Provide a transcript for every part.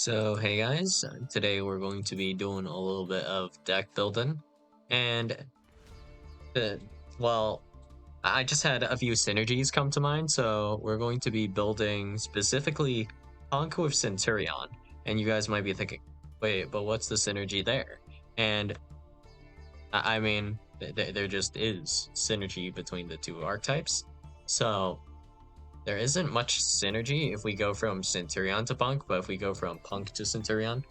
So hey guys, today we're going to be doing a little bit of deck building, and uh, well, I just had a few synergies come to mind. So we're going to be building specifically P.u.n.k with Centur-ion, and you guys might be thinking, wait, but what's the synergy there? And I mean, there just is synergy between the two archetypes. So there isn't much synergy if we go from Centur-ion to P.u.n.k, but if we go from P.u.n.k to Centur-ion,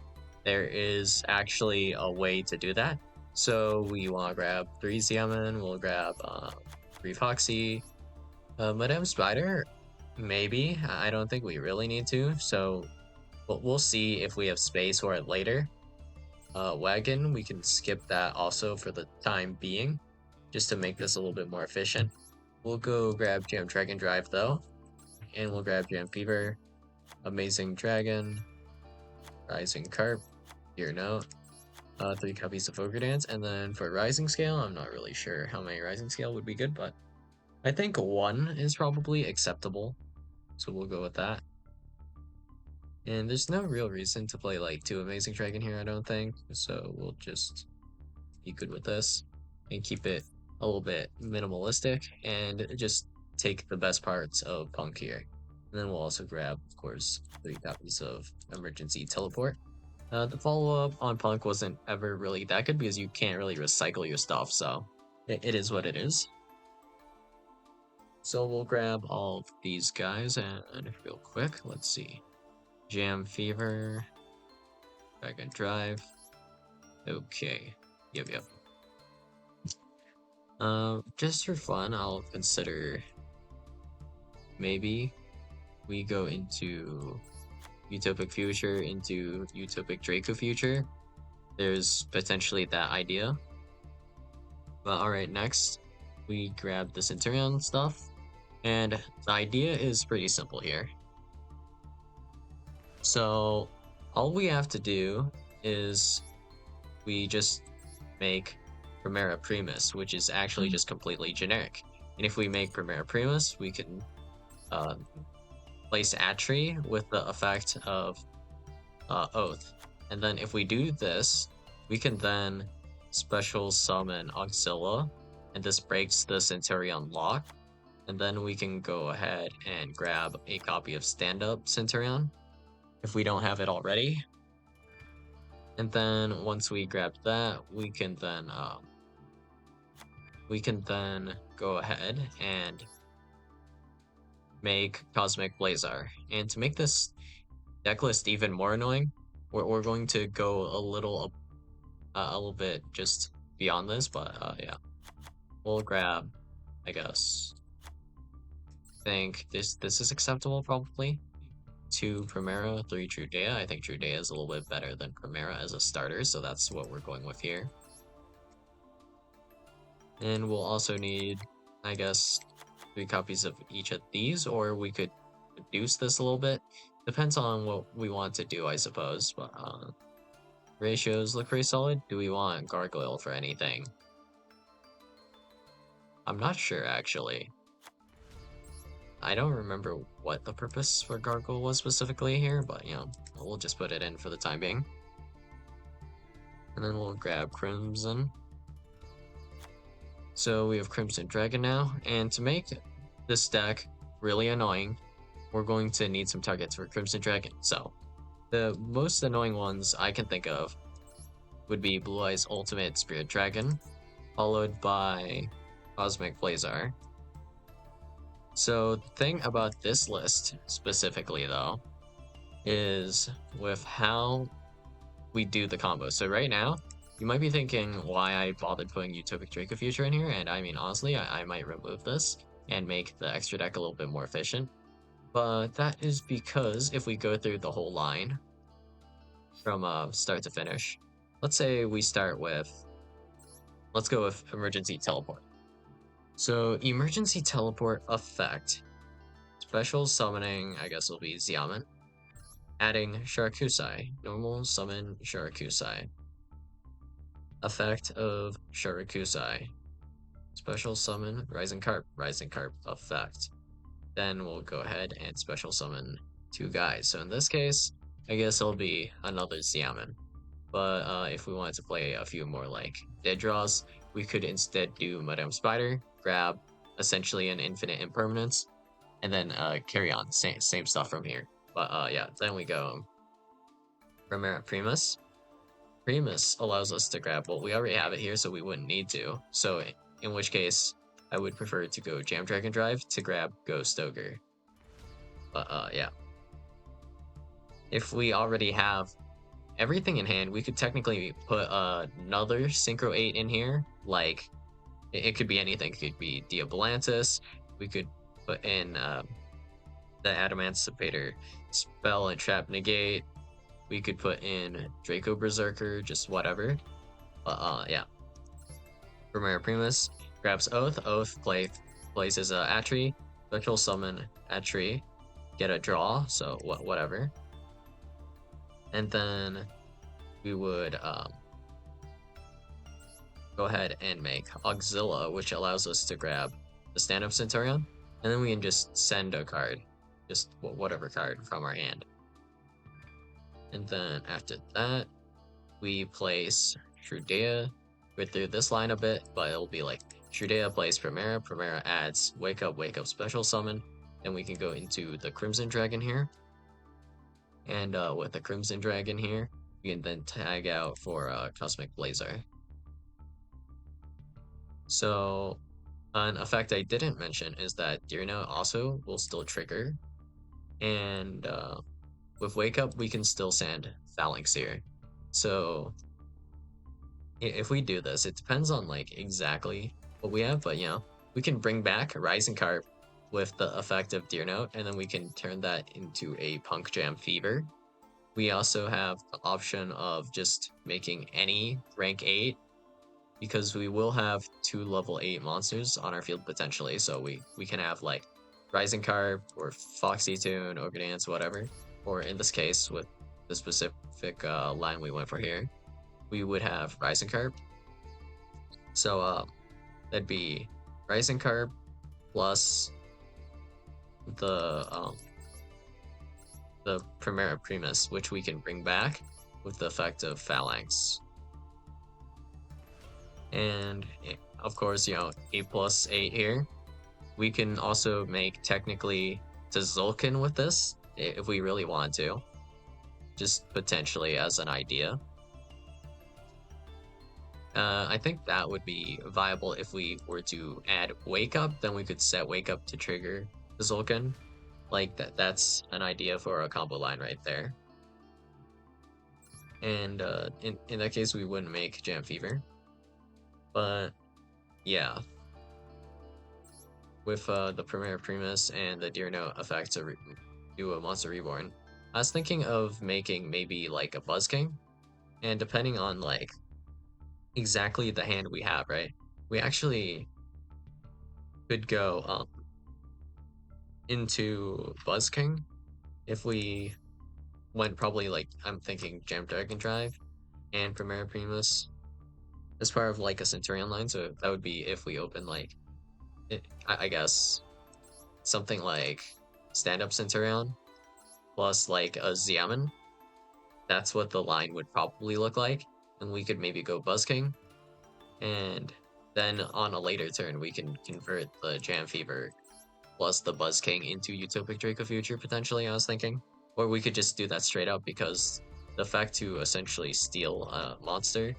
there is actually a way to do that. So we want to grab 3 Xiamen, we'll grab 3 Foxy, Madame Spider, maybe. I don't think we really need to, so we'll see if we have space for it later. Wagon, we can skip that also for the time being, just to make this a little bit more efficient. We'll go grab Jam Dragon Drive though, and we'll grab Jam Fever, Amazing Dragon, Rising Carp, Your Note, 3 copies of Ogre Dance, and then for Rising Scale, I'm not really sure how many Rising Scale would be good, but I think 1 is probably acceptable, so we'll go with that. And there's no real reason to play like 2 Amazing Dragon here, I don't think, so we'll just be good with this and keep it a little bit minimalistic and just take the best parts of P.u.n.k here. And then we'll also grab, of course, 3 copies of Emergency Teleport. The follow-up on P.u.n.k wasn't ever really that good because you can't really recycle your stuff, so it is what it is. So we'll grab all of these guys and real quick, let's see. Jam Fever, Dragon Drive. Okay, yep. Just for fun, I'll consider maybe we go into Utopic Future into Utopic Draco Future. There's potentially that idea. But alright, next we grab the Centur-ion stuff, and the idea is pretty simple here. So all we have to do is we just make Primera Primus, which is actually just completely generic. And if we make Primera Primus, we can place Atri with the effect of Oath. And then if we do this, we can then special summon Auxilla, and this breaks the Centur-ion lock. And then we can go ahead and grab a copy of Stand-Up Centur-ion if we don't have it already. And then once we grab that, we can then go ahead and make Cosmic Blazar. And to make this deck list even more annoying, we're going to go a little bit just beyond this, but yeah, we'll grab, I guess, think this is acceptable probably. 2 Primera, 3 Trudea. I think Trudea is a little bit better than Primera as a starter, so that's what we're going with here. And we'll also need, I guess, 3 copies of each of these, or we could reduce this a little bit. Depends on what we want to do, I suppose, but ratios look pretty solid. Do we want Gargoyle for anything? I'm not sure, actually. I don't remember what the purpose for Gargoyle was specifically here, but, you know, we'll just put it in for the time being. And then we'll grab Crimson. So we have Crimson Dragon now, and to make this deck really annoying, we're going to need some targets for Crimson Dragon. So the most annoying ones I can think of would be Blue Eyes Ultimate Spirit Dragon, followed by Cosmic Blazar. So the thing about this list specifically though is with how we do the combo. So right now, you might be thinking why I bothered putting Utopic Draco Future in here, and I mean honestly, I might remove this and make the extra deck a little bit more efficient. But that is because if we go through the whole line from start to finish, let's say we start with, let's go with Emergency Teleport. So Emergency Teleport effect, special summoning, I guess will be Xiamen, adding Sharakusai, normal summon Sharakusai, effect of Sharakusai, special summon Rising Carp effect. Then we'll go ahead and special summon 2 guys. So in this case, I guess it'll be another Xiamen. But if we wanted to play a few more like dead draws, we could instead do Madame Spider, grab essentially an infinite impermanence, and then carry on. Same stuff from here. But yeah, then we go Primera Primus. Primus allows us to grab, well, we already have it here, so we wouldn't need to. So in which case, I would prefer to go Jam Dragon Drive to grab Ghost Ogre. But yeah. If we already have everything in hand, we could technically put another Synchro 8 in here. Like, it could be anything. It could be Diabolantis. We could put in the Adamantipator Spell and Trap Negate. We could put in Draco Berserker, just whatever. But yeah. Primera Primus grabs Oath. Oath places a Atri. Virtual Summon Atri. Get a draw, so whatever. And then we would go ahead and make Auxilla, which allows us to grab the stand-up Centur-ion, and then we can just send a card, just whatever card from our hand. And then after that, we place Shrudea. We're through this line a bit, but it'll be like Shrudea plays Primera, Primera adds Wake Up Special Summon, then we can go into the Crimson Dragon here. And with the Crimson Dragon here, we can then tag out for Cosmic Blazer. So an effect I didn't mention is that Deer Note also will still trigger. And with Wake Up, we can still send Phalanx here. So if we do this, it depends on like exactly what we have, but you know, we can bring back Rising Carp with the effect of Deer Note, and then we can turn that into a Punk Jam Fever. We also have the option of just making any rank 8, because we will have 2 level 8 monsters on our field potentially, so we can have like Rising Carp or Foxy Tune, Ogre Dance, whatever. Or in this case, with the specific line we went for here, we would have Rising Carp. So that'd be Rising Carp plus the Primera Primus, which we can bring back with the effect of Phalanx. And of course, you know, 8+8 here. We can also make technically to Zulkin with this if we really want to, just potentially as an idea. I think that would be viable if we were to add Wake Up, then we could set Wake Up to trigger the Zulkin. Like that's an idea for a combo line right there. And in that case, we wouldn't make Jam Fever. But yeah, with the Primera Primus and the Deer Note effect to do a Monster Reborn, I was thinking of making maybe like a Buzz King, and depending on like exactly the hand we have, right? We actually could go into Buzz King if we went probably like, I'm thinking Jam Dragon Drive and Primera Primus as part of like a Centur-ion line, so that would be if we open like I guess something like stand-up Centur-ion plus like a Xiamen. That's what the line would probably look like, and we could maybe go Buzz King, and then on a later turn we can convert the Jam Fever plus the Buzz King into Utopic Draco Future potentially, I was thinking. Or we could just do that straight up, because the fact to essentially steal a monster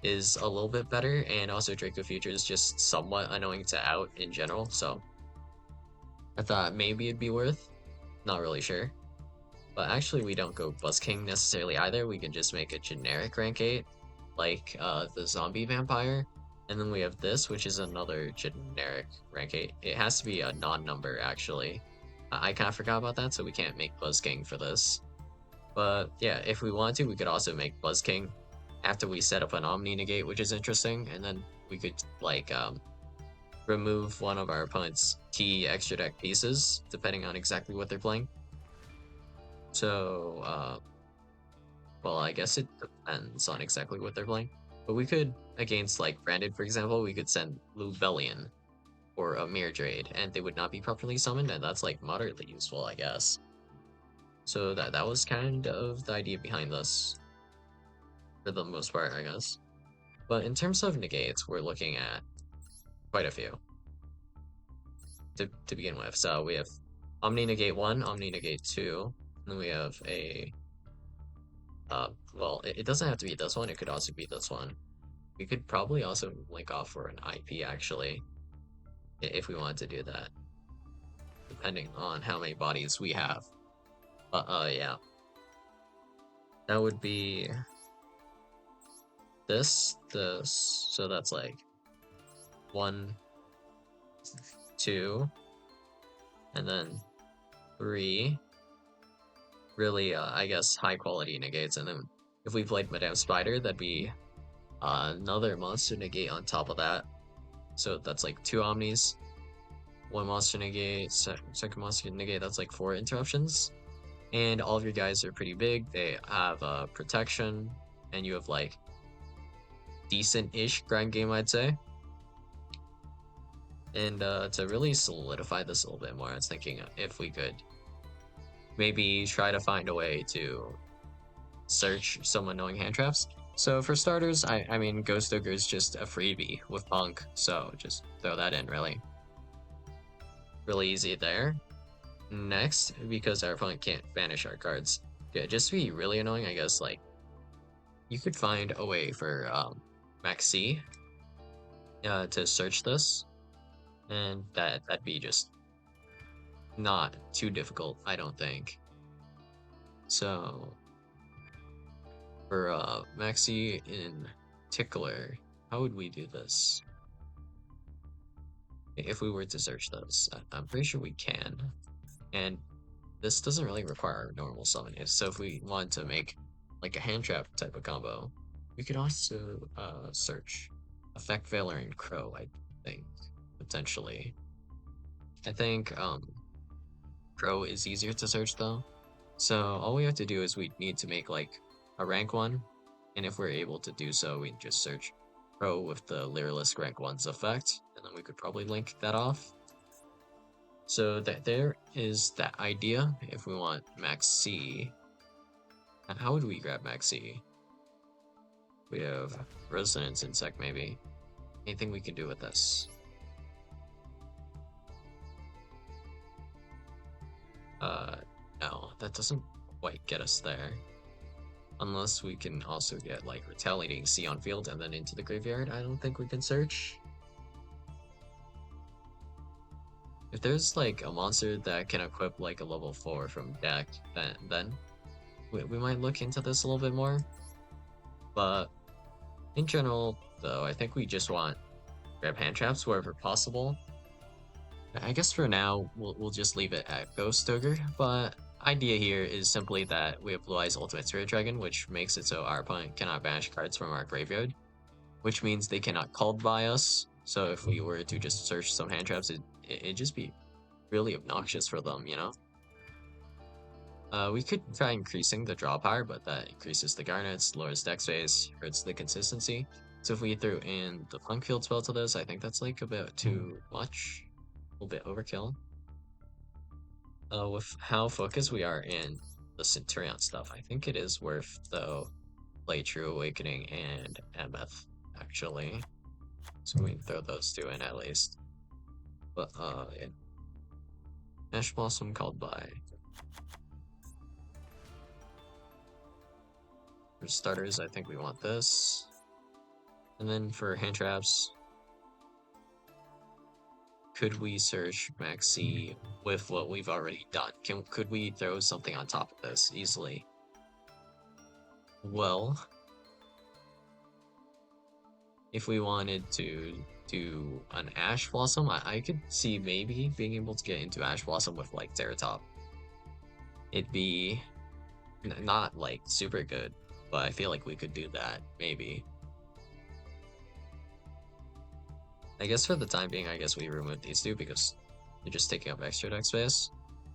is a little bit better, and also Draco Future is just somewhat annoying to out in general, so I thought maybe it'd be worth. Not really sure. But actually we don't go Buzz King necessarily either, we can just make a generic rank 8, like the Zombie Vampire, and then we have this, which is another generic rank 8. It has to be a non-number actually. I kind of forgot about that, so we can't make Buzz King for this. But yeah, if we want to, we could also make Buzz King after we set up an Omni Negate, which is interesting, and then we could like remove one of our opponent's key extra deck pieces, depending on exactly what they're playing. So, well, I guess it depends on exactly what they're playing. But we could, against like Branded, for example, we could send Lubellion or a Mirror Jade, and they would not be properly summoned, and that's like moderately useful, I guess. So that was kind of the idea behind this, for the most part, I guess. But in terms of negates, we're looking at quite a few to begin with. So we have Omni Negate 1, Omni Negate 2, and then we have a well, it doesn't have to be this one, it could also be this one. We could probably also link off for an IP actually, if we wanted to do that, depending on how many bodies we have. Yeah. That would be this, so that's like 1, 2, and then 3. Really, I guess high quality negates, and then if we played Madame Spider, that'd be another monster negate on top of that. So that's like 2 omnis, 1 monster negate, second monster negate. That's like 4 interruptions, and all of your guys are pretty big. They have protection, and you have like decent-ish grind game, I'd say. And to really solidify this a little bit more, I was thinking if we could maybe try to find a way to search some annoying hand traps. So for starters, I mean, Ghost Ogre is just a freebie with P.u.n.k, so just throw that in, really. Really easy there. Next, because our opponent can't banish our cards, yeah, just to be really annoying, I guess, like, you could find a way for Maxi to search this, and that'd be just not too difficult, I don't think. So for Maxi in particular, how would we do this? If we were to search those, I'm pretty sure we can. And this doesn't really require normal summon. So if we want to make like a hand trap type of combo, we could also search Effect Veiler and Crow, I think, potentially. I think Crow is easier to search though. So all we have to do is we need to make like a rank 1, and if we're able to do so, we just search Crow with the Lyrilisk rank 1's effect, and then we could probably link that off. So that there is that idea. If we want Max C, how would we grab Max C? We have Resonance Insect, maybe. Anything we can do with this? No, that doesn't quite get us there. Unless we can also get like Retaliating Sea on field and then into the graveyard. I don't think we can search. If there's like a monster that can equip like a level 4 from deck, then we might look into this a little bit more. But in general, though, I think we just want grab hand traps wherever possible. I guess for now, we'll just leave it at Ghost Ogre, but idea here is simply that we have Blue Eyes Ultimate Spirit Dragon, which makes it so our opponent cannot banish cards from our graveyard, which means they cannot called by us. So if we were to just search some hand traps, it'd just be really obnoxious for them, you know? We could try increasing the draw power, but that increases the garnets, lowers deck space, hurts the consistency. So if we threw in the P.u.n.k field spell to this, I think that's like a bit too much. A little bit overkill. With how focused we are in the Centur-ion stuff, I think it is worth, though, play True Awakening and MF, actually. So we can throw those 2 in at least. But, yeah. Ash Blossom called by. For starters, I think we want this. And then for hand traps, could we search Maxi with what we've already done? Could we throw something on top of this easily? Well, if we wanted to do an Ash Blossom, I could see maybe being able to get into Ash Blossom with like Ceratop. It'd be not like super good, but I feel like we could do that, maybe. I guess for the time being, I guess we remove these 2 because they're just taking up extra deck space.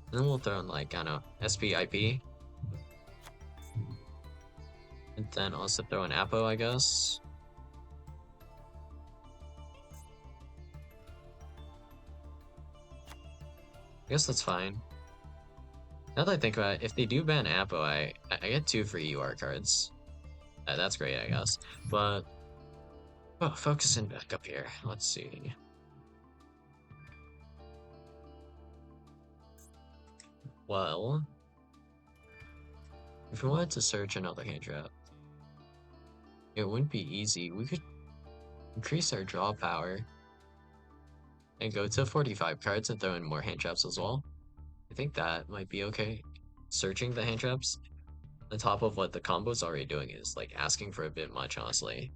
And then we'll throw in like, I don't know, SPIP. And then also throw in Apo, I guess. I guess that's fine. Now that I think about it, if they do ban Appo, I get 2 free UR cards. That's great, I guess. But focusing back up here. Let's see. Well, if we wanted to search another hand trap, it wouldn't be easy. We could increase our draw power and go to 45 cards and throw in more hand traps as well. I think that might be okay. Searching the hand traps on top of what the combo's already doing is like asking for a bit much, honestly.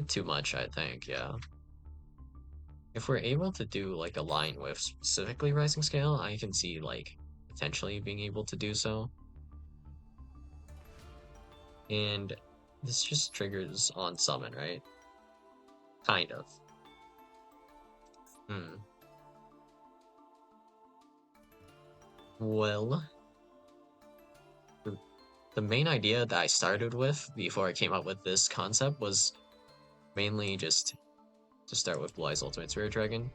Too much, I think, yeah. If we're able to do like a line with specifically Rising Scale, I can see like potentially being able to do so. And this just triggers on summon, right? Kind of. Hmm. Well, the main idea that I started with before I came up with this concept was mainly just to start with Blue Eyes Ultimate Spirit Dragon,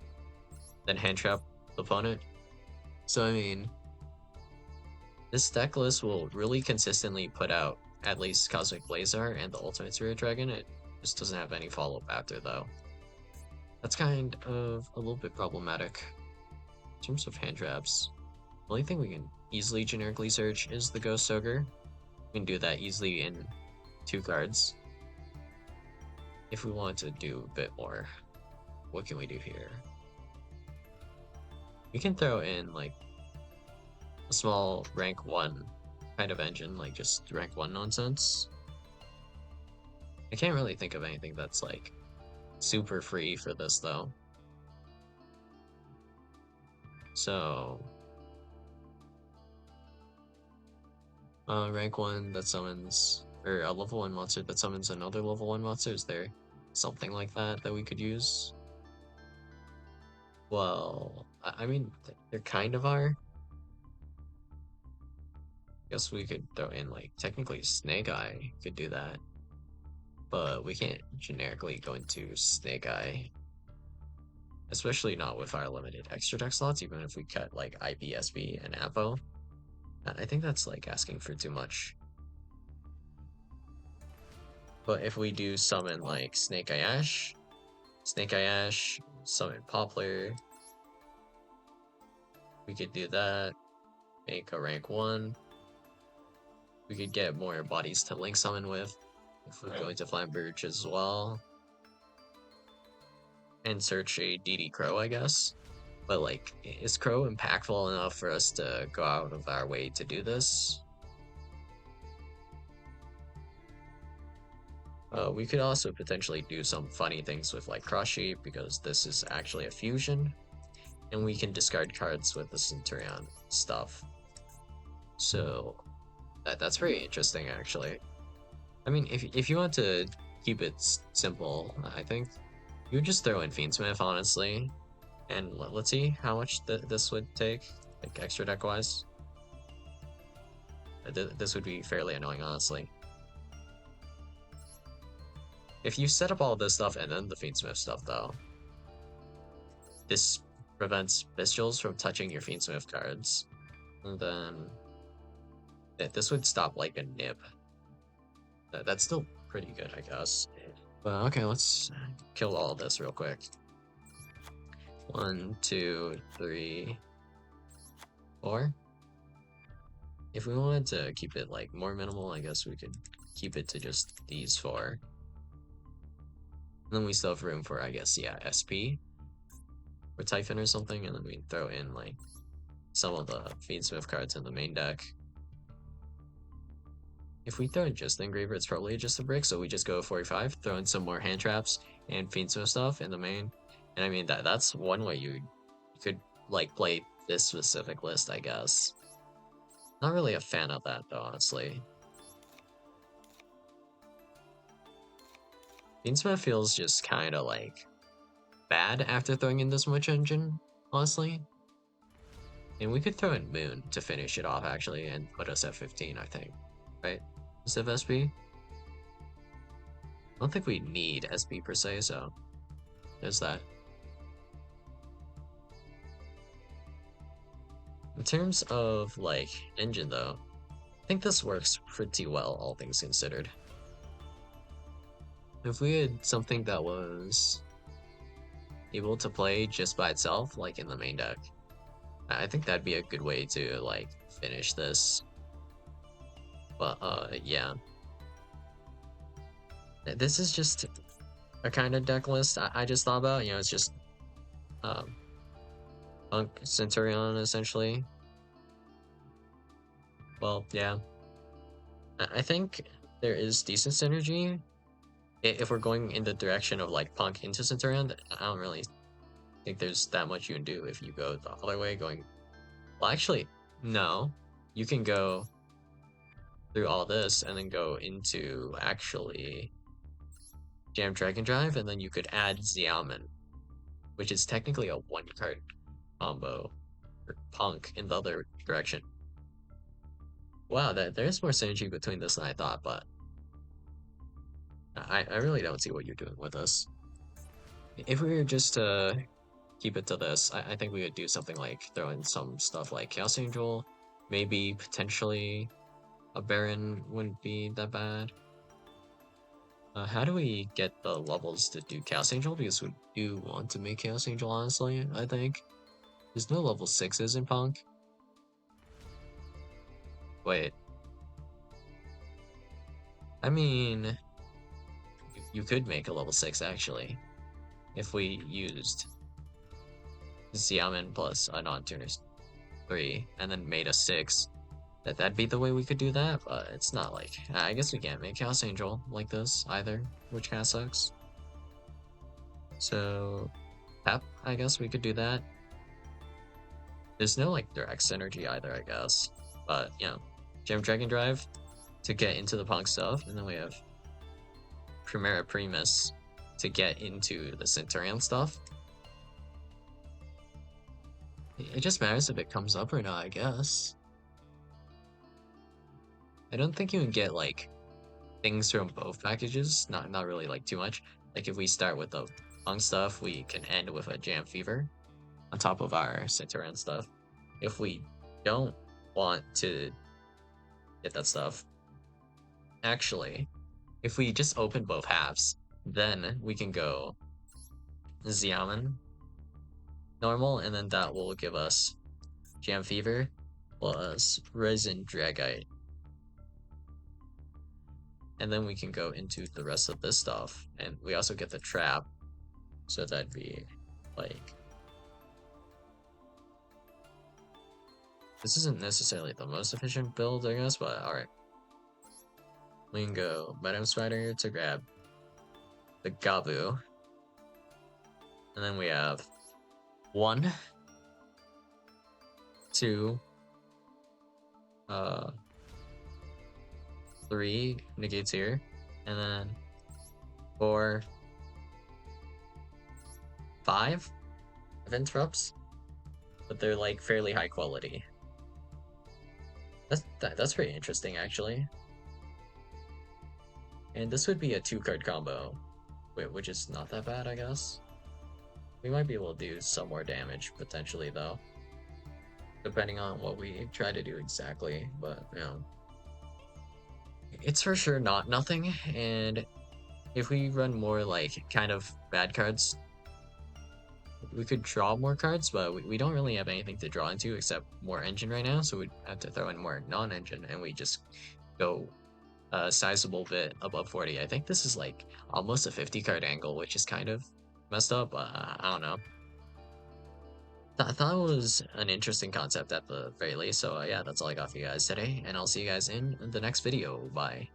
then hand trap the opponent. So I mean, this deck list will really consistently put out at least Cosmic Blazar and the Ultimate Spirit Dragon. It just doesn't have any follow-up after though. That's kind of a little bit problematic. In terms of hand traps, the only thing we can easily generically search is the Ghost Ogre. We can do that easily in 2 cards. If we want to do a bit more, what can we do here? We can throw in like a small rank 1 kind of engine, like just rank 1 nonsense. I can't really think of anything that's like super free for this though. So rank 1 that summons, or a level 1 monster that summons another level 1 monster. Is there something like that that we could use? Well, I mean, there kind of are. Guess we could throw in like technically Snake Eye could do that, but we can't generically go into Snake Eye, especially not with our limited extra deck slots. Even if we cut like IPSB and Apo, I think that's like asking for too much. But if we do summon like Snake Eye Ash, summon Poplar, we could do that. Make a rank 1. We could get more bodies to link summon with if we go into Flamberge as well. And search a DD Crow, I guess. But like, is Crow impactful enough for us to go out of our way to do this? We could also potentially do some funny things with like Cross Shape because this is actually a fusion. And we can discard cards with the Centur-ion stuff. So that's very interesting actually. I mean, if you want to keep it simple, I think you would just throw in Fiendsmith, honestly. And let's see how much this would take, like extra deck wise. This would be fairly annoying, honestly. If you set up all this stuff and then the Fiendsmith stuff, though, this prevents Bestials from touching your Fiendsmith cards. And then this would stop like a nib. That's still pretty good, I guess. But okay, let's kill all of this real quick. 1, 2, 3, 4. If we wanted to keep it like more minimal, I guess we could keep it to just these 4. And then we still have room for, I guess, yeah, SP or Typhon or something, and then we throw in like some of the Fiendsmith cards in the main deck. If we throw in just the Engraver, it's probably just a brick, so we just go 45, throw in some more hand traps and Fiendsmith stuff in the main. And I mean, that's one way you could like play this specific list, I guess. Not really a fan of that though, honestly. Fiendsmith feels just kind of like bad after throwing in this much engine, honestly. And we could throw in Moon to finish it off actually and put us at 15, I think. Right? Instead of SB? I don't think we need SB per se, so there's that. In terms of like engine though, I think this works pretty well, all things considered. If we had something that was able to play just by itself, like in the main deck, I think that'd be a good way to like finish this. But yeah. This is just a kind of deck list I just thought about. You know, it's just um P.u.n.k Centur-ion essentially. Well, yeah. I think there is decent synergy if we're going in the direction of like P.u.n.k into Centur-ion. I don't really think there's that much you can do if you go the other way, going. Well, actually, no. You can go through all this and then go into actually Jam Dragon Drive, and then you could add Xiaomin, which is technically a one card combo for P.u.n.k in the other direction. Wow, there's more synergy between this than I thought, but I really don't see what you're doing with this. If we were just to keep it to this, I think we would do something like throw in some stuff like Chaos Angel, maybe potentially a Baron wouldn't be that bad. How do we get the levels to do Chaos Angel? Because we do want to make Chaos Angel, honestly, I think. There's no level 6s in P.u.n.k. Wait. I mean, you could make a level 6, actually, if we used Xiaomin plus a non-tuners 3, and then made a 6. That'd be the way we could do that, but it's not like... I guess we can't make Chaos Angel like this, either, which kinda sucks. So... Pep, I guess we could do that. There's no, like, direct synergy either, I guess. But, you know, Gem Dragon Drive to get into the P.u.n.k stuff, and then we have Primera Primus to get into the Centurion stuff. It just matters if it comes up or not, I guess. I don't think you can get, like, things from both packages. Not really, like, too much. Like, if we start with the P.u.n.k stuff, we can end with a Jam Fever on top of our Centurion stuff. If we don't want to get that stuff, actually, if we just open both halves, then we can go Xiaomin normal, and then that will give us Jam Fever plus Resin Dragite. And then we can go into the rest of this stuff, and we also get the trap, so that'd be like... This isn't necessarily the most efficient build, I guess, but alright. We can go Madam Spider to grab the Gabu. And then we have 1, 2, 3 negates here, and then 4, 5 interrupts, but they're like fairly high quality. That's pretty interesting, actually. And this would be a 2-card combo, which is not that bad, I guess. We might be able to do some more damage, potentially, though. Depending on what we try to do exactly, but, you know. It's for sure not nothing, and if we run more, like, kind of bad cards, we could draw more cards, but we don't really have anything to draw into except more engine right now, so we'd have to throw in more non-engine, and we just go a sizable bit above 40. I think this is like almost a 50-card angle, which is kind of messed up. I don't know. I thought it was an interesting concept at the very least, so yeah, that's all I got for you guys today, and I'll see you guys in the next video. Bye.